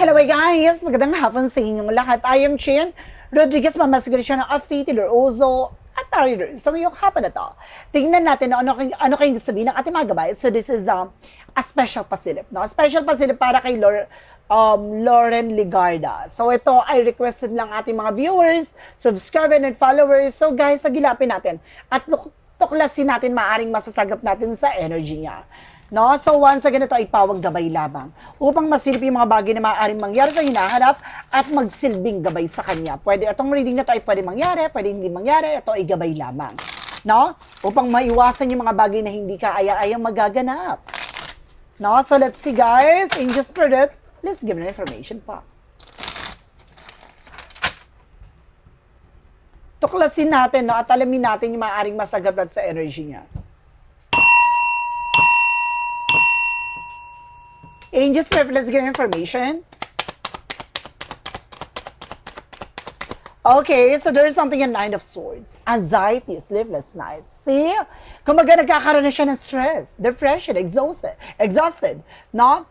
Hello guys! Magandang hapon sa inyong lahat. I am Chin Rodriguez, mamasigurasyon ng Affiti Ozo at Tarot. Sa ngayong hapon na to, tingnan natin ano kayong sabihin ng ating mga gabay. So this is a special pasilip. No? A special pasilip para kay Lauren Ligarda. So ito ay requested lang ating mga viewers, subscribers and followers. So guys, sagilapin natin at tuklasin natin, maaring masasagap natin sa energy niya. No? So once again, ito ay pawang gabay lamang upang masilip yung mga bagay na maaaring mangyari sa hinaharap at magsilbing gabay sa kanya. Pwede, itong reading na ito ay pwede mangyari, pwede hindi mangyari, ito ay gabay lamang. No? Upang maiwasan yung mga bagay na hindi ka aya-ayang magaganap. No? So let's see guys, Angel Spirit, let's give an information pa. Tuklasin natin, no? At alamin natin yung maaaring masagap sa energy niya. Angel Spirit, let's give information. Okay, so there's something in Nine of Swords. Anxiety, sleepless nights. See? Kumbaga nagkakaroon na siya ng stress, depression, exhausted. No?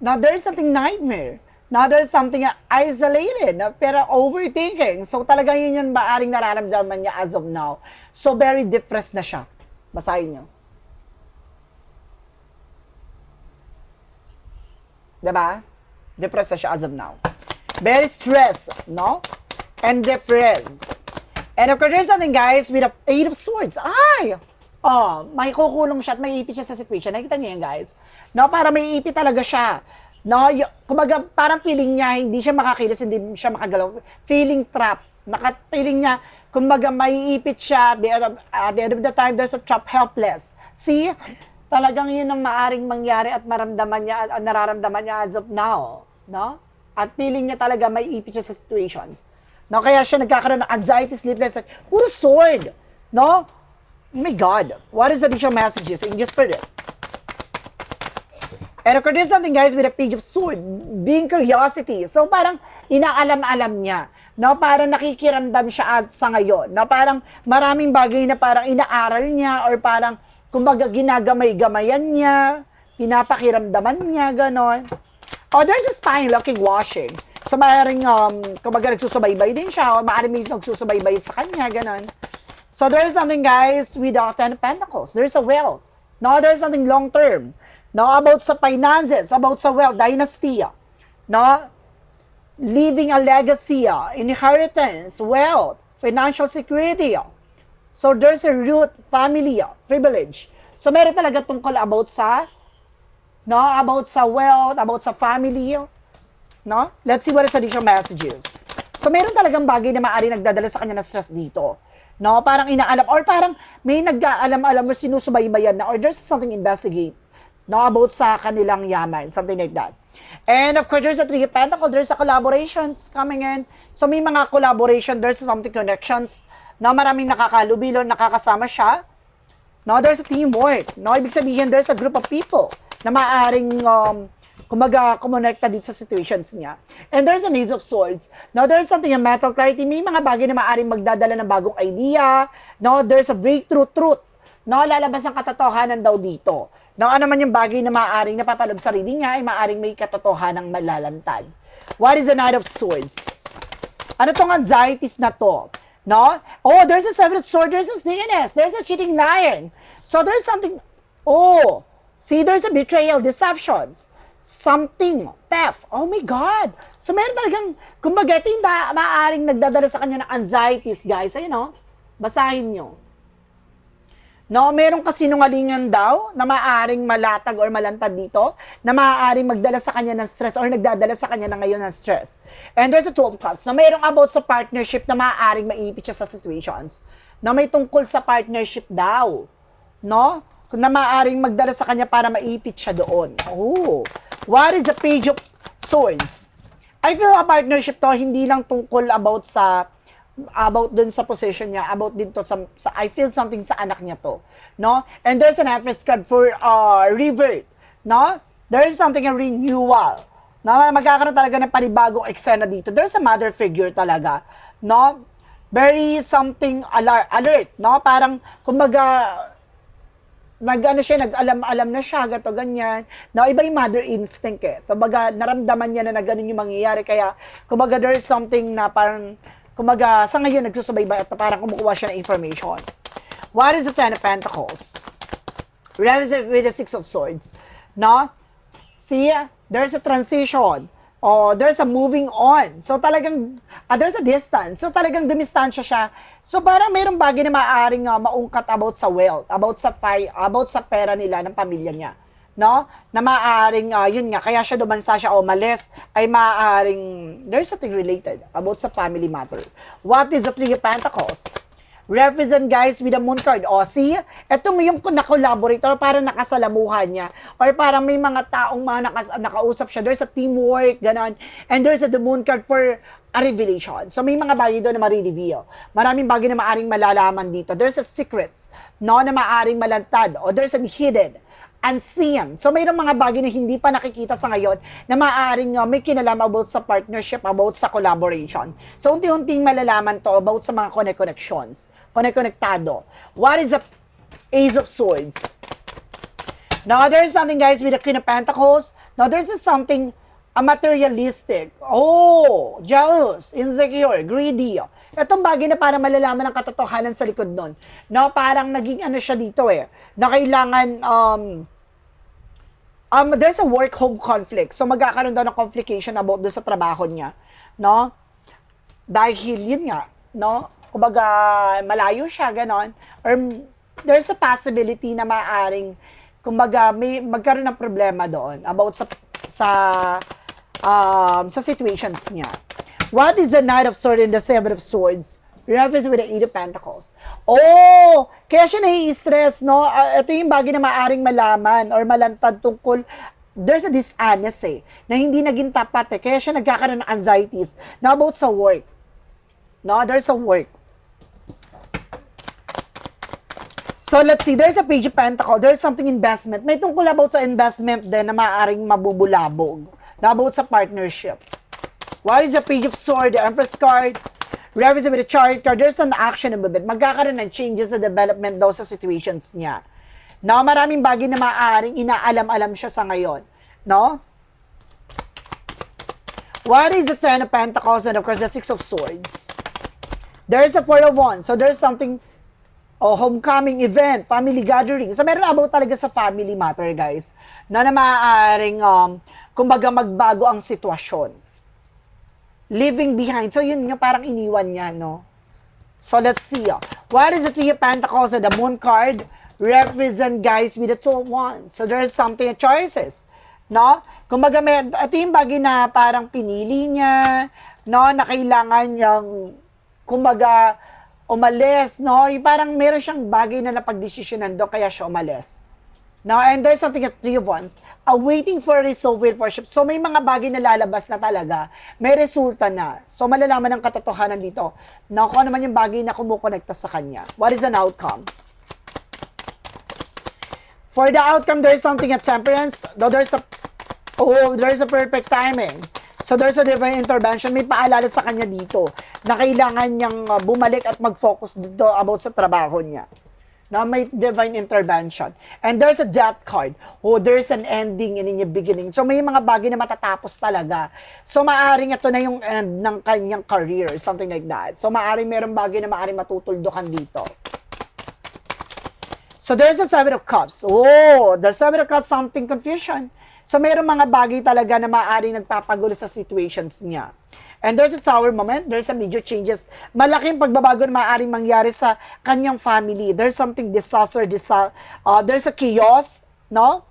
Now, there's something nightmare. Now, there's something isolated, pero overthinking. So, talaga yun yung maaring nararamdaman niya as of now. So, very depressed na siya. Basahin niyo. Diba? Depressed na siya as of now. Very stressed, no? And depressed. And of course, there's something, guys, with the Eight of Swords. Ay! Oh, may kukulong siya at may ipit siya sa situation. Nakita niyo yan, guys? No, para may ipit talaga siya. No, kumbaga, parang feeling niya, hindi siya makakilos, hindi siya makagalaw. Feeling trap. Feeling niya, kumbaga, may ipit siya. At the end of the time, there's a trap, helpless. See? Talagang yun ang maaring mangyari at maramdaman niya at nararamdaman niya as of now, no? At feeling niya talaga may ipit siya sa situations. No, kaya siya nagkakaroon ng anxiety, sleepless, at puro sword, no? Oh my God, what is the additional messages in just for it? And of course, there's something, guys, with a Page of Sword, being curiosity. So parang inaalam-alam niya, no? Parang nakikiramdam siya sa ngayon, no? Parang maraming bagay na parang inaaral niya or parang kumbaga, ginagamay-gamayan niya, pinapakiramdaman niya, ganon. Oh, there's a spine looking washing. So, maaaring, kumbaga, nagsusubaybay din siya, o maaaring may nagsusubaybay sa kanya, ganon. So, there's something, guys, with the Ten of Pentacles. There's a wealth. No, there's something long-term. No, about sa finances, about sa wealth, dynasty. No, leaving a legacy, inheritance, wealth, financial security. So, there's a root, family, privilege. So, meron talaga tungkol about sa, no, about sa wealth, about sa family, no? Let's see what is additional messages. So, meron talagang bagay na maaari nagdadala sa kanya na stress dito. No, parang inaalam, or parang may nag-aalam-alam mo sinusubaybayan na, or there's something investigate, no, about sa kanilang yaman, something like that. And of course, there's a Three of Pentacles, there's a collaborations coming in. So, may mga collaboration, there's something connections, no, maraming nakakalubilo, nakakasama siya. No, there's a teamwork. No, ibig sabihin, there's a group of people na maaaring, kumaga, kumonekta dito sa situations niya. And there's a Ace of Swords. No, there's something in mental clarity. May mga bagay na maaaring magdadala ng bagong idea. No, there's a breakthrough truth. No, lalabas ang katotohanan daw dito. No, ano man yung bagay na maaaring napapalob sa reading niya ay maaaring may katotohanang malalantad. What is the Knight of Swords? Ano tong anxieties na to? No? Oh, there's a Seven of Swords, there's a sneakiness, there's a cheating lion. So there's something, oh, see, there's a betrayal, deceptions, something, theft. Oh my God. So meron talagang, kumbaga, ito yung maaaring nagdadala sa kanya ng anxieties, guys. Ayun, no? Basahin nyo. No, meron kasinungalingan daw na maaaring malatag or malantad dito, na maaaring magdala sa kanya ng stress or nagdadala sa kanya na ngayon ng stress. And there's a Two of Cups. No, merong about sa partnership na maaaring maipit siya sa situations. No, may tungkol sa partnership daw. No? Na maaaring magdala sa kanya para maipit siya doon. Oh. What is the Page of Swords? I feel a partnership to, hindi lang tungkol about dun sa position niya, about din to sa I feel something sa anak niya to, no? And there's an Empress card for revert, no? There's something a renewal, no? Magkakaroon talaga ng panibagong eksena dito. There's a mother figure talaga, no? Very something alert, no? Parang kumbaga nag-ano siya, nag-alam-alam na siya, gato ganyan. No, iba yung mother instinct eh. Kumbaga, naramdaman niya na ganun yung mangyayari. Kaya, kumbaga, there is something na parang, kumbaga, sa ngayon, nagsusubaybay at parang kumukuha siya ng information. What is the Ten of Pentacles? Represent with the Six of Swords. No? See, there's a transition. Oh, there's a moving on. So talagang, there's a distance. So talagang dumistansya siya. So parang mayroong bagay na maaaring maungkat about sa wealth, about sa pera nila ng pamilya niya. No? Na maaaring, yun nga, kaya siya dumansa siya o malis, ay maaaring, there's something related about sa family matter. What is the Three of Pentacles? Represent, guys, with the Moon card. O, see? Ito mo yung na-collaborator, parang nakasalamuhan niya. Or parang may mga taong nakausap siya. There's a teamwork, ganon. And there's the Moon card for a revelation. So, may mga bagay doon na marireveal. Maraming bagay na maaring malalaman dito. There's a secrets, no, na maaring malantad. O there's a hidden, unseen. So, mayroong mga bagay na hindi pa nakikita sa ngayon na maaaring may kinalaman about sa partnership, about sa collaboration. So, unti-unting malalaman to about sa mga connections. Konektado. What is the Ace of Swords? Now, there's something, guys, with the Queen of Pentacles. Now, there's something materialistic. Oh, jealous, insecure, greedy. Itong bagay na parang malalaman ng katotohanan sa likod nun. No, parang naging ano siya dito eh. Na kailangan, there's a work-home conflict. So, magkakaroon daw ng complication about doon sa trabaho niya. No? Dahil yun nga, no? Kumbaga, malayo siya, ganon. Or there's a possibility na maaring, kumbaga, may magkaroon ng problema doon about sa situations niya. What is the Knight of Swords and the Seven of Swords? Reference with the Eight of Pentacles. Oh! Kaya siya nai-stress, no? Ito yung bagay na maaring malaman or malantad tungkol there's a dishonesty na hindi naging tapat eh. Kaya siya nagkakaroon ng anxieties na about sa work. No? There's a work. So, let's see. There's a Page of Pentacles. There's something investment. May tungkol about sa investment din na maaaring mabubulabog. Na about sa partnership. What is the Page of Swords? The Empress card. Represent with the Chariot card. There's an action in movement. Magkakaroon ng changes sa development daw sa situations niya. No? Maraming bagay na maaaring inaalam-alam siya sa ngayon. No? What is the Ten of Pentacles and of course the Six of Swords? There's a Four of Wands. So, there's something homecoming event, family gathering. So, meron about talaga sa family matter, guys, na maaaring, kumbaga, magbago ang sitwasyon. Leaving behind. So, yun nga, parang iniwan niya, no? So, let's see. What is the Three of Pentacles and the Moon card? Represent, guys, with the Two of Wands. So, there's something, choices. No? Kumbaga, ito yung bagay na parang pinili niya, no? Na kailangan niyang, kumbaga, umalis, no? Yung parang meron siyang bagay na napagdesisyonan doon, kaya siya umalis. Now, and there's something at Three of Wands, waiting for a result with worship. So, may mga bagay na lalabas na talaga, may resulta na. So, malalaman ng katotohanan dito, na kung ano man yung bagay na kumukonekta sa kanya. What is an outcome? For the outcome, there's something at Temperance, though there's a perfect timing. So, there's a divine intervention. May paalala sa kanya dito na kailangan niyang bumalik at mag-focus dito about sa trabaho niya. Na may divine intervention. And there's a Death card. Oh, there's an ending and a beginning. So, may mga bagay na matatapos talaga. So, maaaring ito na yung end ng kanyang career. Something like that. So, maaaring merong bagay na maaaring matutuldukan dito. So, there's a Seven of Cups. Oh, the Seven of Cups, something confusion. So, mayroong mga bagay talaga na maaaring nagpapagulo sa situations niya. And there's a Tower moment. There's a major changes. Malaking pagbabago na maaaring mangyari sa kanyang family. There's something disaster, there's a chaos, no?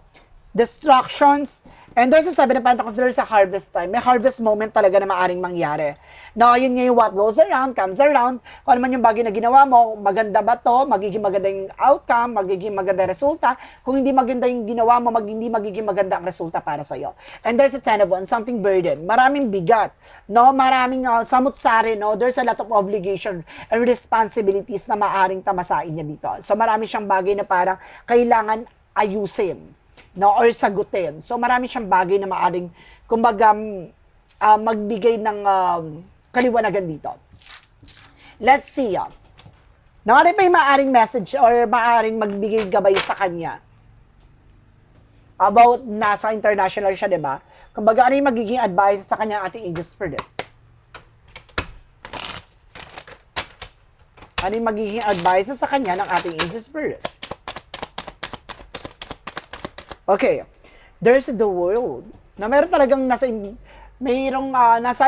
Destructions. And there's a Seven of Pentacles, there's a harvest time. May harvest moment talaga na maaaring mangyari. No, yun nga yung what goes around, comes around. Kung ano man yung bagay na ginawa mo, maganda ba to? Magiging maganda yung outcome, magiging maganda yung resulta. Kung hindi maganda yung ginawa mo, hindi magiging maganda ang resulta para sa'yo. And there's a Ten of Wands, something burden. Maraming bigat. No, maraming samut-sari, no? There's a lot of obligation and responsibilities na maaaring tamasain niya dito. So marami siyang bagay na parang kailangan ayusin. No, or sagutin. So, marami siyang bagay na maaring, kumbaga, magbigay ng kaliwanagan dito. Let's see. Na ano pa yung maaaring message or maaaring magbigay gabay sa kanya? About nasa international siya, di ba? Kumbaga, ano yung magiging advice sa kanya ating Angel Spirit? Ano yung magiging advice sa kanya ng ating Angel Spirit? Okay. There's the world. Na meron talagang nasa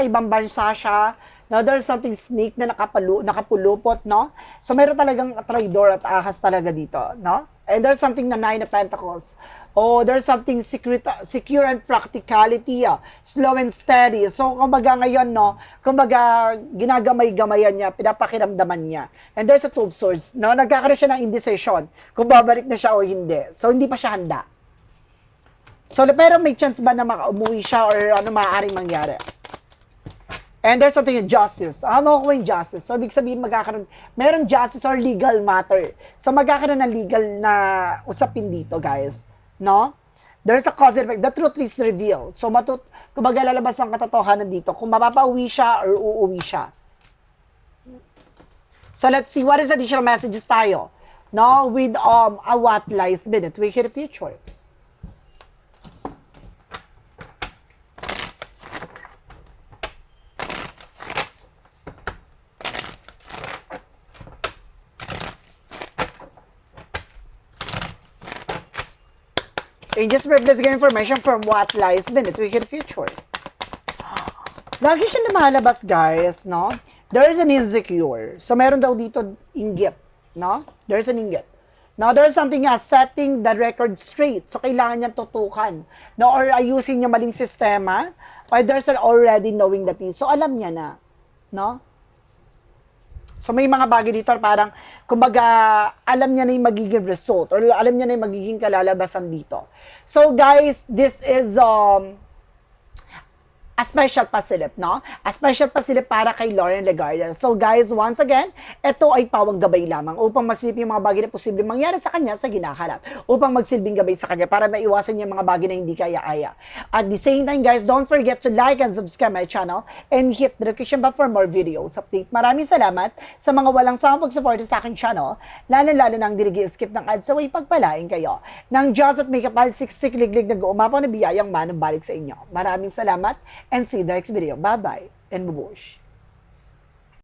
ibang bansa siya. No, there's something snake na nakapulupot, no? So, meron talagang traidor at ahas talaga dito, no? And there's something na Nine of Pentacles. Oh, there's something secure and practicality, slow and steady. So, kumbaga ngayon, no? Kumbaga, ginagamay-gamayan niya, pinapakiramdaman niya. And there's a Two of Swords, no? Nagkakaroon siya ng indecision kung babalik na siya o hindi. So, hindi pa siya handa. So, pero may chance ba na umuwi siya or ano maaaring mangyari? And there's something in justice. Makukuha yung justice. So, ibig sabihin, meron justice or legal matter. So, magkakaroon ng legal na usapin dito, guys. No? There's a cause and effect. The truth is revealed. So, kumbaga lalabas ang katotohanan dito kung mapapauwi siya or uuwi siya. So, let's see. What is additional messages tayo? No? With a what lies beneath. We hear the future. Angels Spirit get information from what lies beneath wicked future. Lagi siya lumalabas, guys, no? There is an insecure. So, meron daw dito inggit, no? There's an inggit. Now, there's something setting the record straight. So, kailangan niya tutukan. No? Or ayusin niya maling sistema. Or there's already knowing that is. So, alam niya na. No? So, may mga bagay dito parang, kumbaga, alam niya na yung magiging result or alam niya na yung magiging kalalabasan dito. So, guys, this is a special pasilip, no? A special pasilip para kay Lauren Legarda. So, guys, once again, ito ay pawang gabay lamang upang masilip yung mga bagay na posibleng mangyari sa kanya sa ginaharap. Upang magsilbing gabay sa kanya para maiwasan yung mga bagay na hindi kaya-aya. At the same time, guys, don't forget to like and subscribe my channel and hit the notification bell for more videos update. Maraming salamat sa mga walang sawang pag-support sa aking channel, lalo-lalo nang dirigi-skip ng ads sa way pagpalain kayo. Nang Diyos at may kapal siksik-liglig na guumapaw na biyayang manang balik sa inyo. Maraming salamat and see you in the next video. Bye-bye and bubush.